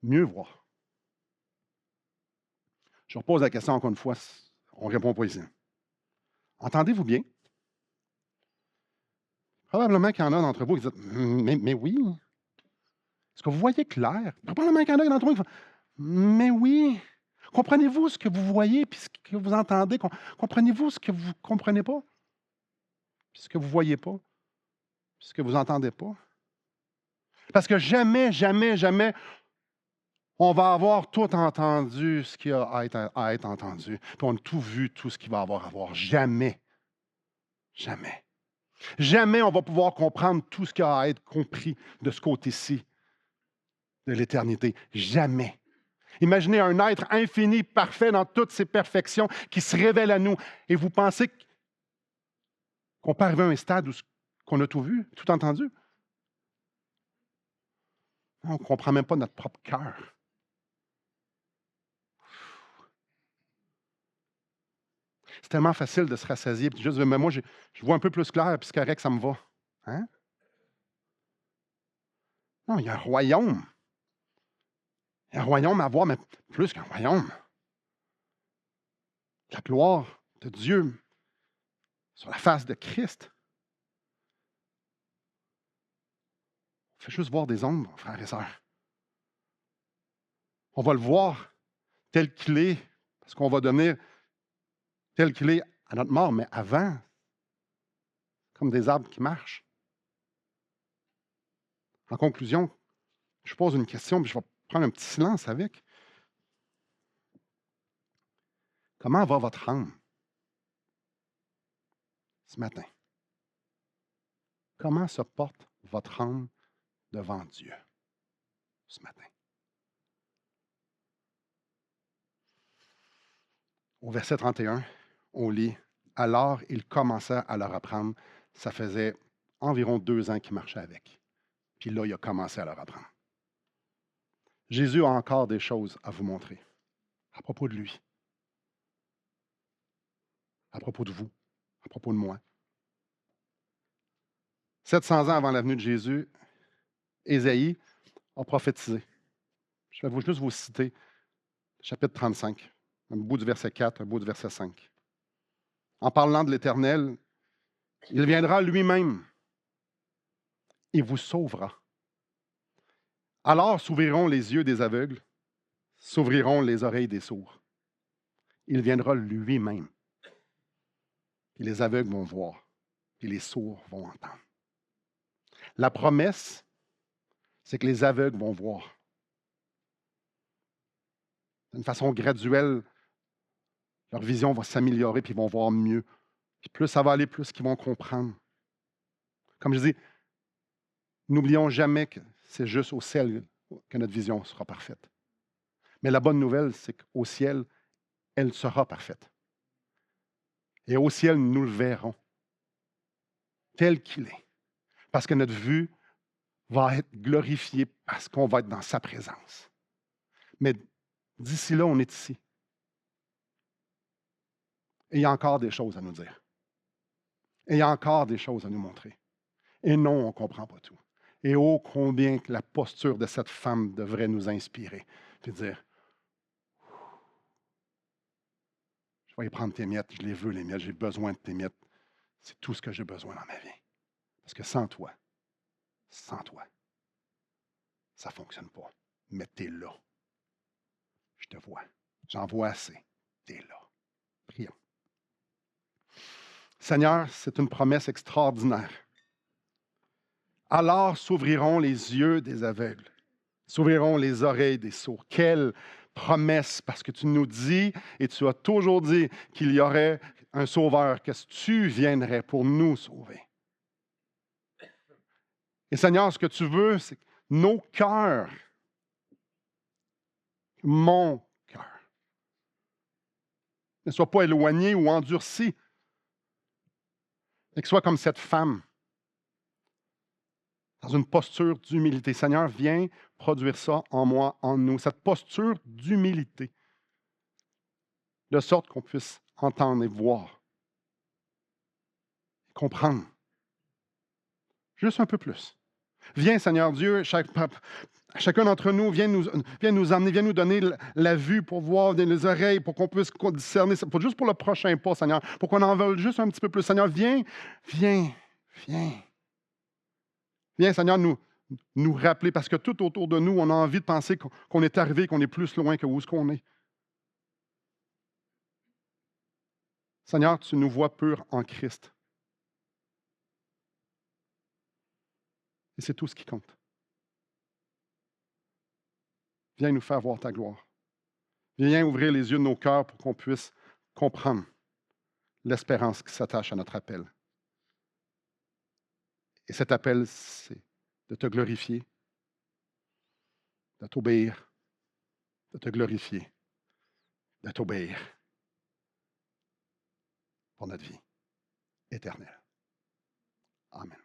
mieux voir, Je repose la question encore une fois. On ne répond pas ici. Entendez-vous bien? Probablement qu'il y en a d'entre vous qui disent mais oui. Est-ce que vous voyez clair? Probablement qu'il y en a d'entre vous qui font mais oui. Comprenez-vous ce que vous voyez et ce que vous entendez? Comprenez-vous ce que vous ne comprenez pas? Puis ce que vous ne voyez pas? Puis ce que vous n'entendez pas? Parce que jamais, jamais, jamais, on va avoir tout entendu ce qui a à être entendu. Puis on a tout vu, tout ce qu'il va avoir à voir. Jamais. Jamais. Jamais on va pouvoir comprendre tout ce qui a à être compris de ce côté-ci de l'éternité. Jamais. Imaginez un être infini, parfait dans toutes ses perfections, qui se révèle à nous. Et vous pensez qu'on peut arriver à un stade où qu'on a tout vu, tout entendu? On ne comprend même pas notre propre cœur. C'est tellement facile de se rassasier et de juste dire, mais moi, je vois un peu plus clair, puis c'est correct, ça me va. Hein? Non, il y a un royaume. Il y a un royaume à voir, mais plus qu'un royaume. La gloire de Dieu sur la face de Christ. On fait juste voir des ombres, frères et sœurs. On va le voir tel qu'il est, parce qu'on va devenir tel qu'il est à notre mort, mais avant, comme des arbres qui marchent. En conclusion, je pose une question, puis je vais prendre un petit silence avec. Comment va votre âme ce matin? Comment se porte votre âme devant Dieu ce matin? Au verset 31, on lit « Alors il commença à leur apprendre. » Ça faisait environ 2 ans qu'il marchait avec. Puis là, il a commencé à leur apprendre. Jésus a encore des choses à vous montrer à propos de lui, à propos de vous, à propos de moi. 700 ans avant la venue de Jésus, Ésaïe a prophétisé. Je vais juste vous citer, chapitre 35, un bout du verset 4, un bout du verset 5. En parlant de l'Éternel, il viendra lui-même et vous sauvera. Alors s'ouvriront les yeux des aveugles, s'ouvriront les oreilles des sourds. Il viendra lui-même. Et les aveugles vont voir, et les sourds vont entendre. La promesse, c'est que les aveugles vont voir. D'une façon graduelle, leur vision va s'améliorer, puis ils vont voir mieux. Puis plus ça va aller, plus ils vont comprendre. Comme je dis, n'oublions jamais que c'est juste au ciel que notre vision sera parfaite. Mais la bonne nouvelle, c'est qu'au ciel, elle sera parfaite. Et au ciel, nous le verrons tel qu'il est. Parce que notre vue va être glorifiée parce qu'on va être dans sa présence. Mais d'ici là, on est ici. Et il y a encore des choses à nous dire. Et il y a encore des choses à nous montrer. Et non, on ne comprend pas tout. Et ô combien que la posture de cette femme devrait nous inspirer. Puis dire, je vais y prendre tes miettes, je les veux les miettes, j'ai besoin de tes miettes. C'est tout ce que j'ai besoin dans ma vie. Parce que sans toi, ça ne fonctionne pas. Mais tu es là. Je te vois. J'en vois assez. Tu es là. Prions. Seigneur, c'est une promesse extraordinaire. Alors s'ouvriront les yeux des aveugles, s'ouvriront les oreilles des sourds. Quelle promesse, parce que tu nous dis, et tu as toujours dit qu'il y aurait un sauveur, que tu viendrais pour nous sauver. Et Seigneur, ce que tu veux, c'est que nos cœurs, mon cœur, ne soient pas éloignés ou endurcis, mais que soit comme cette femme, dans une posture d'humilité. Seigneur, viens produire ça en moi, en nous, cette posture d'humilité, de sorte qu'on puisse entendre et voir, et comprendre. Juste un peu plus. Viens, Seigneur Dieu, Chacun d'entre nous viens nous emmener, viens nous donner la vue pour voir, les oreilles, pour qu'on puisse discerner, juste pour le prochain pas, Seigneur, pour qu'on en veuille juste un petit peu plus. Seigneur, viens, viens, viens. Viens, Seigneur, nous rappeler, parce que tout autour de nous, on a envie de penser qu'on est arrivé, qu'on est plus loin que où est-ce qu'on est. Seigneur, tu nous vois purs en Christ. Et c'est tout ce qui compte. Viens nous faire voir ta gloire. Viens ouvrir les yeux de nos cœurs pour qu'on puisse comprendre l'espérance qui s'attache à notre appel. Et cet appel, c'est de te glorifier, de t'obéir, de te glorifier, de t'obéir pour notre vie éternelle. Amen.